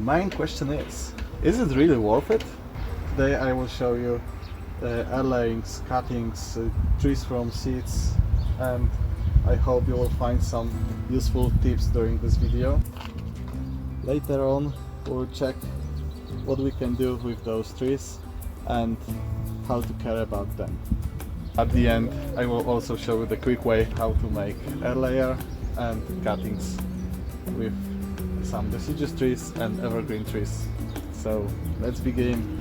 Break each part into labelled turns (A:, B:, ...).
A: main question is it really worth it? Today I will show you airlayings, cuttings, trees from seeds, and I hope you will find some useful tips during this video. Later on we'll check what we can do with those trees and how to care about them. At the end I will also show you the quick way how to make air layer and cuttings with some deciduous trees and evergreen trees. So let's begin.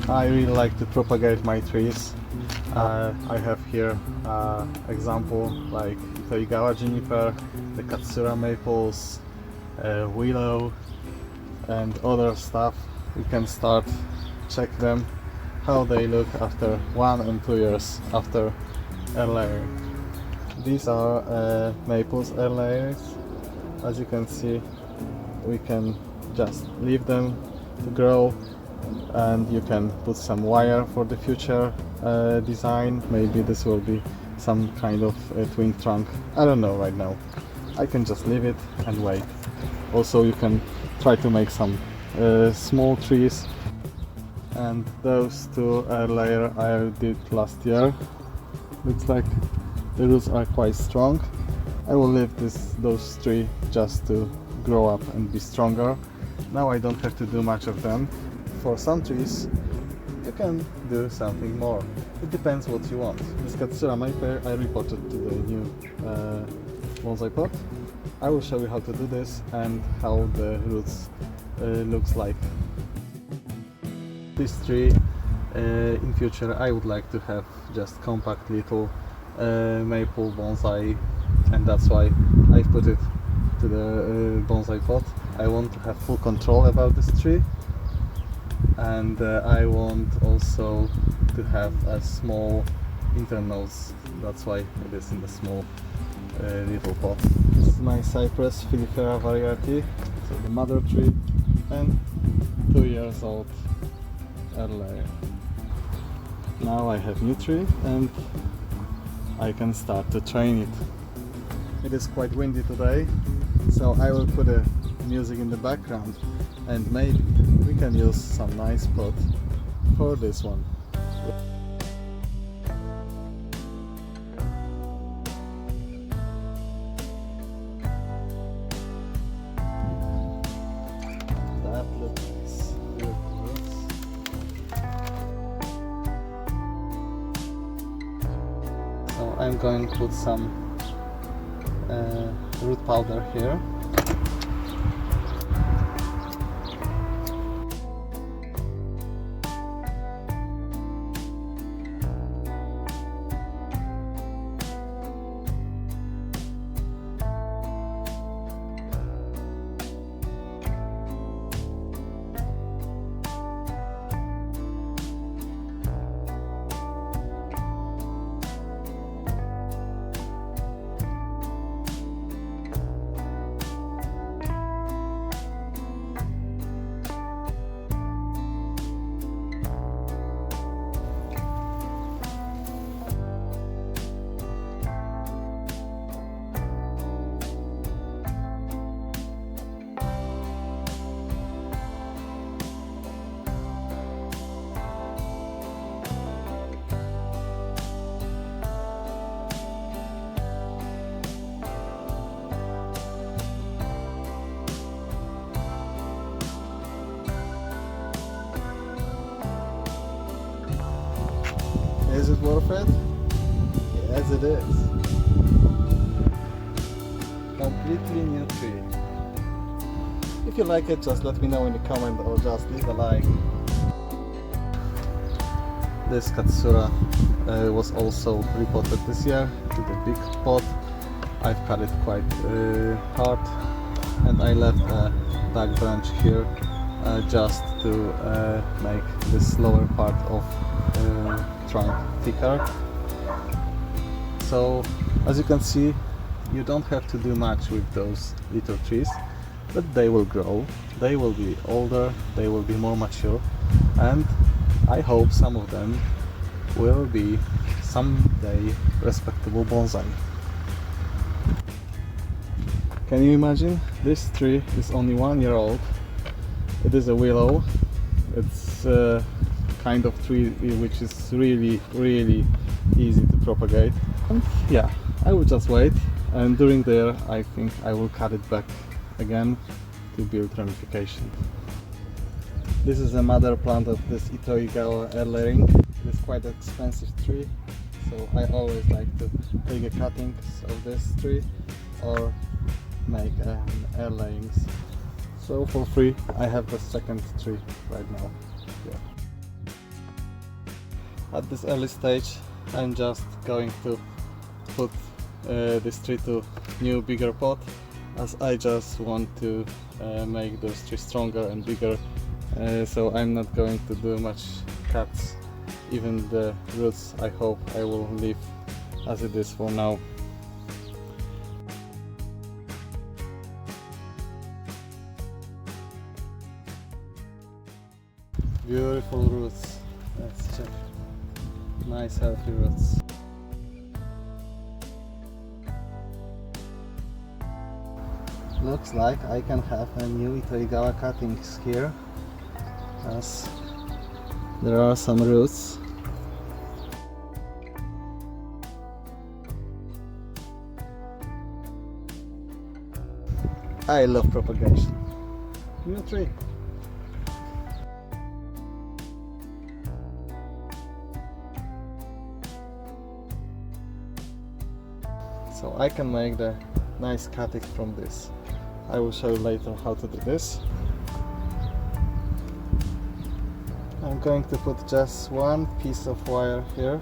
A: I really like to propagate my trees. I have here example like Toigawa juniper, the Katsura maples, willow and other stuff. You can start check them how they look after 1 and 2 years after air layering. These are maples air layers. As you can see, we can just leave them to grow, and you can put some wire for the future design. Maybe this will be some kind of twin trunk, I don't know right now. I can just leave it and wait. Also you can try to make some small trees, and those two air layer I did last year. Looks like the roots are quite strong. I will leave those three just to grow up and be stronger. Now I don't have to do much of them. For some trees you can do something more. It depends what you want. This Katsura maple I repotted to the new bonsai pot. I will show you how to do this and how the roots looks like. This tree in future I would like to have just compact little maple bonsai, and that's why I put it to the bonsai pot. I want to have full control about this tree, and I want also to have a small internals. That's why it is in the small little pot. This is my Cypress filifera variety, so the mother tree, and 2 years old air layer. Now I have new tree and I can start to train it. It is quite windy today, so I will put a music in the background, and maybe we can use some nice pot for this one. That looks nice. So I'm going to put some root powder here. Is it worth it? Yes, it is. Completely new tree. If you like it, just let me know in the comment or just leave a like. This Katsura was also repotted this year to the big pot. I've cut it quite hard, and I left a back branch here just to make this lower part of trunk thicker. So as you can see, you don't have to do much with those little trees, but they will grow, they will be older, they will be more mature, and I hope some of them will be someday respectable bonsai. Can you imagine? This tree is only 1 year old It is a willow. It's kind of tree which is really easy to propagate. And yeah, I will just wait, and during there I think I will cut it back again to build ramification. This is a mother plant of this Itoigawa air layering. It is quite an expensive tree, so I always like to take a cuttings of this tree or make air layings. So for free I have the second tree right now. Yeah. At this early stage I'm just going to put this tree to new bigger pot, as I just want to make those trees stronger and bigger, so I'm not going to do much cuts. Even the roots I hope I will leave as it is for now. Beautiful roots, let's check. Nice healthy roots. Looks like I can have a new Itoigawa cuttings here, as there are some roots. I love propagation. New tree. So I can make the nice cuttings from this. I will show you later how to do this. I'm going to put just one piece of wire here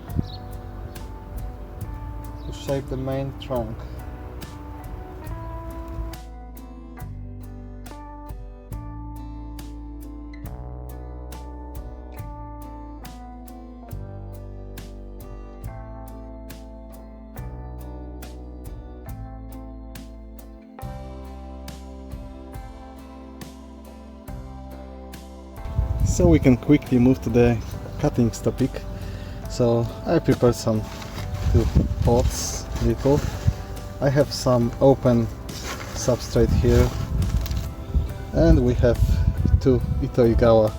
A: to shape the main trunk. So we can quickly move to the cuttings topic. So I prepared some 2 pots, little. I have some open substrate here, and we have 2 Itoigawa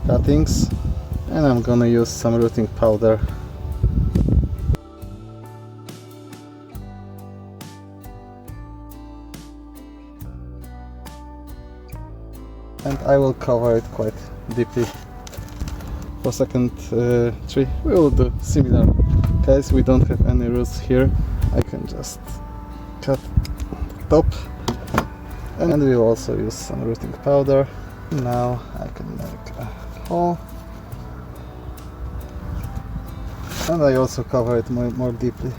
A: cuttings, and I'm gonna use some rooting powder. And I will cover it quite deeply. For second tree we will do similar. In case we don't have any roots here, I can just cut the top, and we will also use some rooting powder. Now I can make a hole, and I also cover it more deeply.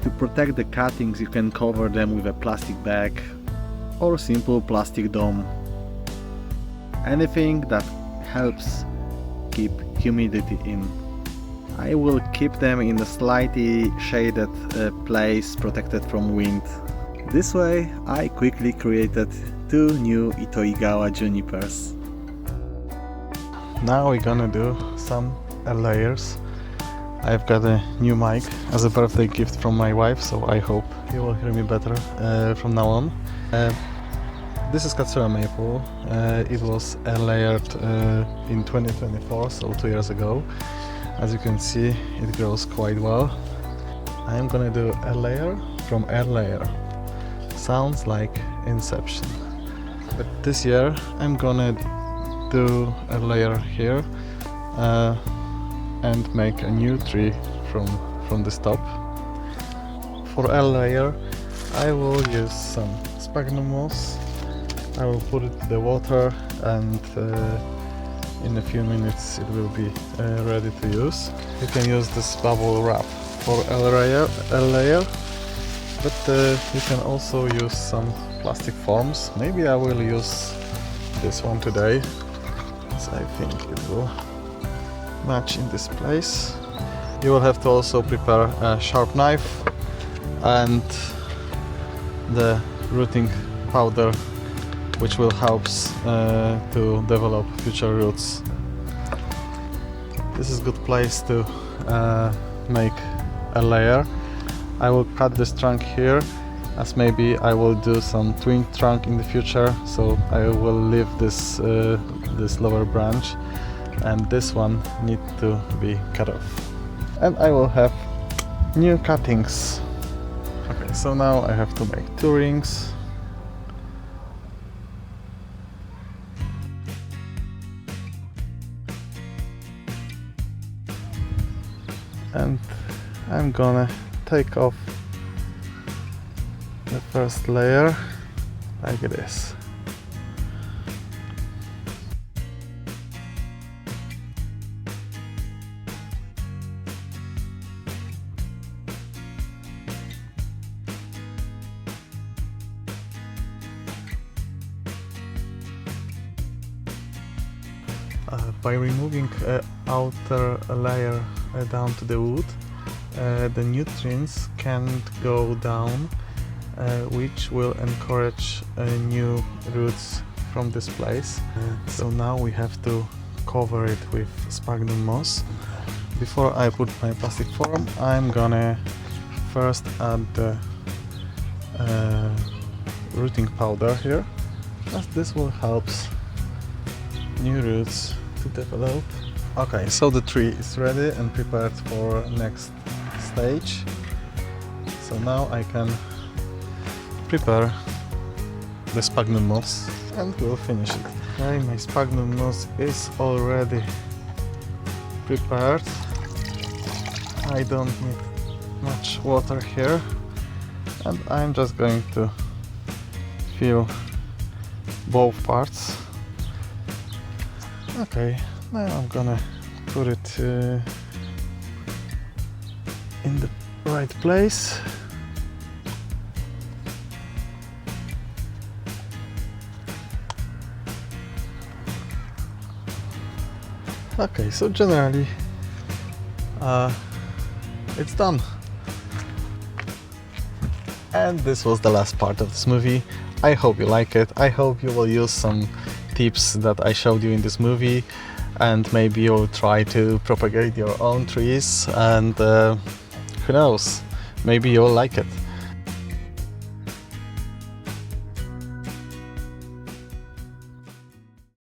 A: To protect the cuttings you can cover them with a plastic bag or simple plastic dome. Anything that helps keep humidity in. I will keep them in a slightly shaded place, protected from wind. This way I quickly created 2 new Itoigawa junipers. Now we're gonna do some layers. I've got a new mic as a birthday gift from my wife, so I hope you will hear me better from now on. This is Katsura maple. It was layered in 2024, so 2 years ago. As you can see, it grows quite well. I'm gonna do a layer from air layer. Sounds like Inception. But this year I'm gonna do a layer here and make a new tree from this top. For a layer I will use some sphagnum moss. I will put it in the water, and in a few minutes it will be ready to use. You can use this bubble wrap for a layer, but you can also use some plastic forms. Maybe I will use this one today, so I think it will match in this place. You will have to also prepare a sharp knife and the rooting powder, which will help to develop future roots. This is a good place to make a layer. I will cut this trunk here as maybe I will do some twin trunk in the future, so I will leave this this lower branch, and this one need to be cut off, and I will have new cuttings. Okay, so now I have to make 2 rings. And I'm gonna take off the first layer like this. By removing outer layer down to the wood, the nutrients can't go down, which will encourage new roots from this place. So now we have to cover it with sphagnum moss. Before I put my plastic form, I'm gonna first add the rooting powder here, as this will help new roots to develop. Okay, so the tree is ready and prepared for next stage. So now I can prepare the sphagnum moss and we'll finish it. Okay, my sphagnum moss is already prepared. I don't need much water here, and I'm just going to fill both parts. Okay, now I'm gonna put it in the right place. Okay, so generally it's done. And this was the last part of this movie. I hope you like it. I hope you will use some tips that I showed you in this movie, and maybe you'll try to propagate your own trees, and who knows, maybe you'll like it.